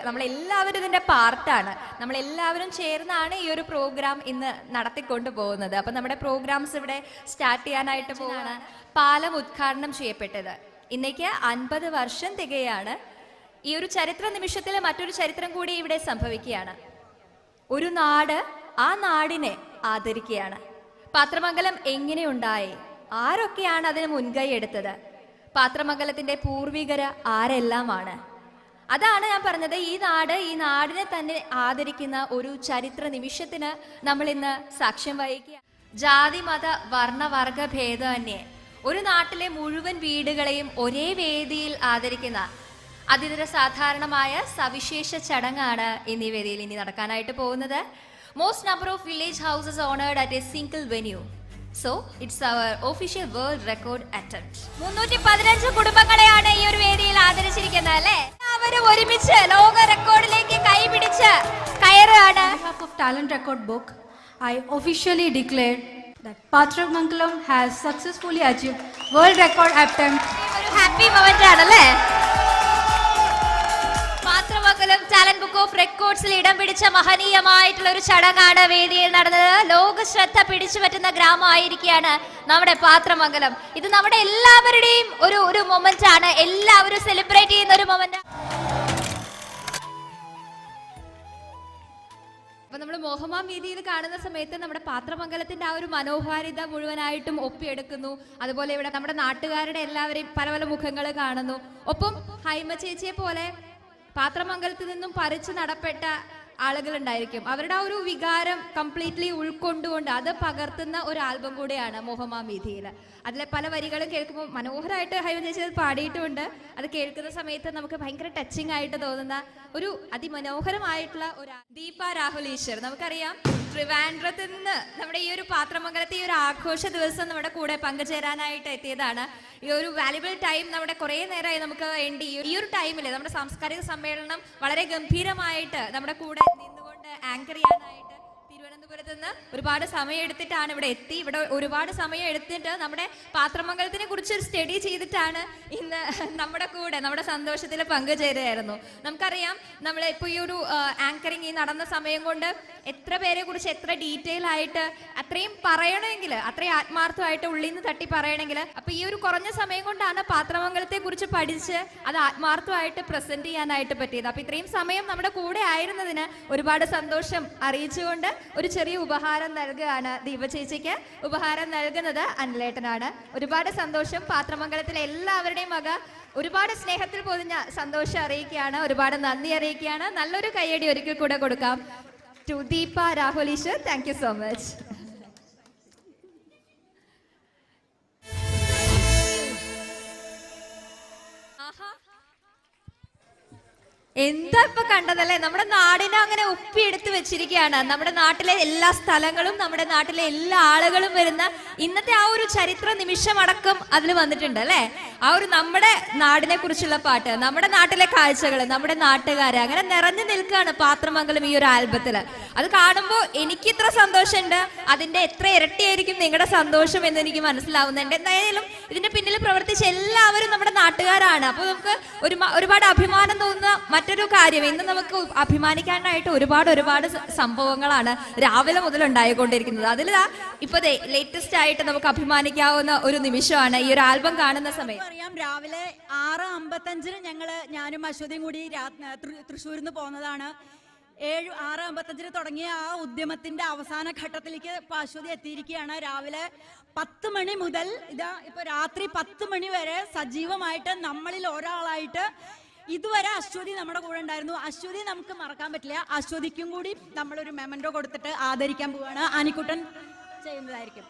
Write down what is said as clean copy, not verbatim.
നമ്മളെല്ലാവരും ഇതിൻ്റെ പാർട്ടാണ്. നമ്മളെല്ലാവരും ചേർന്നാണ് ഈ ഒരു പ്രോഗ്രാം ഇന്ന് നടത്തിക്കൊണ്ട് പോകുന്നത്. അപ്പം നമ്മുടെ പ്രോഗ്രാംസ് ഇവിടെ സ്റ്റാർട്ട് ചെയ്യാനായിട്ട് പോകുകയാണ്. പാലം ഉദ്ഘാടനം ചെയ്യപ്പെട്ടത് ഇന്നേക്ക് 50 വർഷം തികയാണ്. ഈ ഒരു ചരിത്ര നിമിഷത്തിൽ മറ്റൊരു ചരിത്രം കൂടി ഇവിടെ സംഭവിക്കുകയാണ്. ഒരു നാട് ആ നാടിനെ ആദരിക്കുകയാണ്. പാത്രമംഗലം എങ്ങനെയുണ്ടായി, ആരൊക്കെയാണ് അതിന് മുൻകൈ എടുത്തത്, പാത്രമംഗലത്തിന്റെ പൂർവികര് ആരെല്ലാമാണ്, അതാണ് ഞാൻ പറഞ്ഞത്. ഈ നാടിനെ തന്നെ ആദരിക്കുന്ന ഒരു ചരിത്ര നിമിഷത്തിന് നമ്മൾ ഇന്ന് സാക്ഷ്യം വഹിക്കുക. ജാതി മത വർണ്ണവർഗ ഭേദമന്യേ ഒരു നാട്ടിലെ മുഴുവൻ വീടുകളെയും ഒരേ വേദിയിൽ ആദരിക്കുന്ന അതിതര സാധാരണമായ സവിശേഷ ചടങ്ങാണ് ഇന്നീ വേദിയിൽ ഇനി നടക്കാനായിട്ട് പോകുന്നത്. Most number of village houses honoured at A single venue. So it's our official world record attempt. 315 കുടുംബങ്ങളെയാണ് ഈ ഒരു വേദിയിൽ ആദരിച്ചിരിക്കുന്നത് അല്ലേ? അവര് ഒരുമിച്ച് ലോക റെക്കോർഡിലേക്ക് കൈപിടിച്ച് കയറുകയാണ്. On behalf of Talent Record Book, I officially declare that Patramangalam has successfully achieved world record attempt. ഒരു ഹാപ്പി മൊമെന്റ് ആണല്ലേ? പാത്രമംഗലം ടാലന്റ് ബുക്ക് ഓഫ് റെക്കോർഡ്സിൽ ഇടം പിടിച്ച മഹനീയമായിട്ടുള്ള ഒരു ചടങ്ങാണ് വേദിയിൽ നടന്നത്. ലോക ശ്രദ്ധ പിടിച്ചു പറ്റുന്ന ഗ്രാമമായിരിക്കുകയാണ് നമ്മുടെ പാത്രമംഗലം. ഇത് നമ്മുടെ എല്ലാവരുടെയും ഒരു മൊമെന്റ് ആണ്. എല്ലാവരും സെലിബ്രേറ്റ് ചെയ്യുന്ന ഒരു മൊമെന്റ്. അപ്പൊ നമ്മൾ മോഹമാം വീതിയിൽ കാണുന്ന സമയത്ത് നമ്മുടെ പാത്രമംഗലത്തിന്റെ ആ ഒരു മനോഹാരിത മുഴുവനായിട്ടും ഒപ്പിയെടുക്കുന്നു. അതുപോലെ ഇവിടെ നമ്മുടെ നാട്ടുകാരുടെ എല്ലാവരെയും പല പല മുഖങ്ങൾ കാണുന്നു. ഒപ്പം ഹൈമ ചേച്ചിയെ പോലെ പാത്രമംഗലത്തിൽ നിന്നും പറിച്ചു നടപ്പെട്ട ആളുകൾ ഉണ്ടായിരിക്കും. അവരുടെ ആ ഒരു വികാരം കംപ്ലീറ്റ്ലി ഉൾക്കൊണ്ടുകൊണ്ട് അത് പകർത്തുന്ന ഒരു ആൽബം കൂടെയാണ് മോഹമാം വീഥിയിൽ. അതിലെ പല വരികളും കേൾക്കുമ്പോൾ മനോഹരമായിട്ട് ഹൈമ ചേച്ചി അത് പാടിയിട്ടുമുണ്ട്. അത് കേൾക്കുന്ന സമയത്ത് നമുക്ക് ഭയങ്കര ടച്ചിങ് ആയിട്ട് തോന്നുന്ന ഒരു അതിമനോഹരമായിട്ടുള്ള ഒരു ദീപ രാഹുൽ ഈശ്വർ. നമുക്കറിയാം ട്രിവാൻഡ്രത്തിൽ നിന്ന് നമ്മുടെ ഈ ഒരു പാത്രമംഗലത്തെ ഈ ഒരു ആഘോഷ ദിവസം നമ്മുടെ കൂടെ പങ്കുചേരാനായിട്ട് എത്തിയതാണ്. ഈ ഒരു വാല്യുബിൾ ടൈം നമ്മുടെ കുറേ നേരമായി നമുക്ക് വേണ്ടി ഈ ഒരു ടൈമിൽ നമ്മുടെ സാംസ്കാരിക സമ്മേളനം വളരെ ഗംഭീരമായിട്ട് നമ്മുടെ കൂടെ നിന്നുകൊണ്ട് ആങ്കർ ചെയ്യാനായിട്ട് തിരുവനന്തപുരത്ത് നിന്ന് ഒരുപാട് സമയം എടുത്തിട്ടാണ് ഇവിടെ എത്തി. ഇവിടെ ഒരുപാട് സമയം എടുത്തിട്ട് നമ്മുടെ പാത്രമംഗലത്തിനെ കുറിച്ച് ഒരു സ്റ്റഡി ചെയ്തിട്ടാണ് ഇന്ന് നമ്മുടെ കൂടെ നമ്മുടെ സന്തോഷത്തിൽ പങ്കുചേരുകയായിരുന്നു. നമുക്കറിയാം നമ്മൾ ഇപ്പോൾ ഈ ഒരു ആങ്കറിങ് ഈ നടന്ന സമയം കൊണ്ട് എത്ര പേരെ കുറിച്ച് എത്ര ഡീറ്റെയിൽ ആയിട്ട് അത്രയും പറയണമെങ്കിൽ, അത്രയും ആത്മാർത്ഥമായിട്ട് ഉള്ളിൽ നിന്ന് തട്ടി പറയണമെങ്കിൽ, അപ്പൊ ഈ ഒരു കുറഞ്ഞ സമയം കൊണ്ടാണ് പാത്രമംഗലത്തെ കുറിച്ച് പഠിച്ച് അത് ആത്മാർത്ഥമായിട്ട് പ്രസന്റ് ചെയ്യാനായിട്ട് പറ്റിയത്. അപ്പൊ ഇത്രയും സമയം നമ്മുടെ കൂടെ ആയിരുന്നതിന് ഒരുപാട് സന്തോഷം അറിയിച്ചുകൊണ്ട് ഒരു ചെറിയ ഉപഹാരം നൽകുകയാണ് ദീപ ചേച്ചിക്ക്. ഉപഹാരം നൽകുന്നത് അനിലേട്ടനാണ്. ഒരുപാട് സന്തോഷം. പാത്രമംഗലത്തിലെ എല്ലാവരുടെയും വക ഒരുപാട് സ്നേഹത്തിൽ പൊതിഞ്ഞ സന്തോഷം അറിയിക്കുകയാണ്. ഒരുപാട് നന്ദി അറിയിക്കുകയാണ്. നല്ലൊരു കയ്യടി ഒരിക്കൽ കൂടെ കൊടുക്കാം to Deepa Rahul Ishwar. Thank you so much. എന്താ ഇപ്പൊ കണ്ടതല്ലേ? നമ്മുടെ നാടിനെ അങ്ങനെ ഒപ്പിയെടുത്ത് വെച്ചിരിക്കുകയാണ്. നമ്മുടെ നാട്ടിലെ എല്ലാ സ്ഥലങ്ങളും നമ്മുടെ നാട്ടിലെ എല്ലാ ആളുകളും വരുന്ന ഇന്നത്തെ ആ ഒരു ചരിത്ര നിമിഷമടക്കം അതിൽ വന്നിട്ടുണ്ട് അല്ലെ? ആ ഒരു നമ്മുടെ നാടിനെ കുറിച്ചുള്ള പാട്ട്, നമ്മുടെ നാട്ടിലെ കാഴ്ചകൾ, നമ്മുടെ നാട്ടുകാര് അങ്ങനെ നിറഞ്ഞു നിൽക്കുകയാണ് പാത്രമംഗലം ഈ ഒരു ആൽബത്തില്. അത് കാണുമ്പോൾ എനിക്ക് ഇത്ര സന്തോഷമുണ്ട്, അതിന്റെ എത്ര ഇരട്ടിയായിരിക്കും നിങ്ങളുടെ സന്തോഷം എന്ന് എനിക്ക് മനസ്സിലാവുന്നുണ്ട്. എന്തായാലും ഇതിന്റെ പിന്നിൽ പ്രവർത്തിച്ച എല്ലാവരും നമ്മുടെ നാട്ടുകാരാണ്. അപ്പൊ നമുക്ക് ഒരുപാട് അഭിമാനം തോന്നുന്ന മറ്റൊരു കാര്യം, ഇന്ന് നമുക്ക് അഭിമാനിക്കാനായിട്ട് ഒരുപാട് സംഭവങ്ങളാണ് രാവിലെ മുതൽ ഉണ്ടായിക്കൊണ്ടിരിക്കുന്നത്. അതിൽ ഇപ്പൊ ലേറ്റസ്റ്റ് ആയിട്ട് നമുക്ക് അഭിമാനിക്കാവുന്ന ഒരു നിമിഷമാണ് ഈ ഒരു ആൽബം കാണുന്ന സമയം. അറിയാം, രാവിലെ 6:55 ഞാനും അശ്വതിയും കൂടി തൃശ്ശൂരിൽ നിന്ന് പോകുന്നതാണ്. 6:55 തുടങ്ങിയ ആ ഉദ്യമത്തിന്റെ അവസാന ഘട്ടത്തിലേക്ക് അശ്വതി എത്തിയിരിക്കുകയാണ്. രാവിലെ 10 മണി മുതൽ ഇപ്പൊ രാത്രി 10 മണി വരെ സജീവമായിട്ട് നമ്മളിൽ ഒരാളായിട്ട് ഇതുവരെ അശ്വതി നമ്മുടെ കൂടെ ഉണ്ടായിരുന്നു. അശ്വതി നമുക്ക് മറക്കാൻ പറ്റില്ല. അശ്വതിക്കും കൂടി നമ്മളൊരു മെമന്റോ കൊടുത്തിട്ട് ആദരിക്കാൻ പോവുകയാണ്. ആനിക്കുട്ടൻ ചെയ്യുന്നതായിരിക്കും.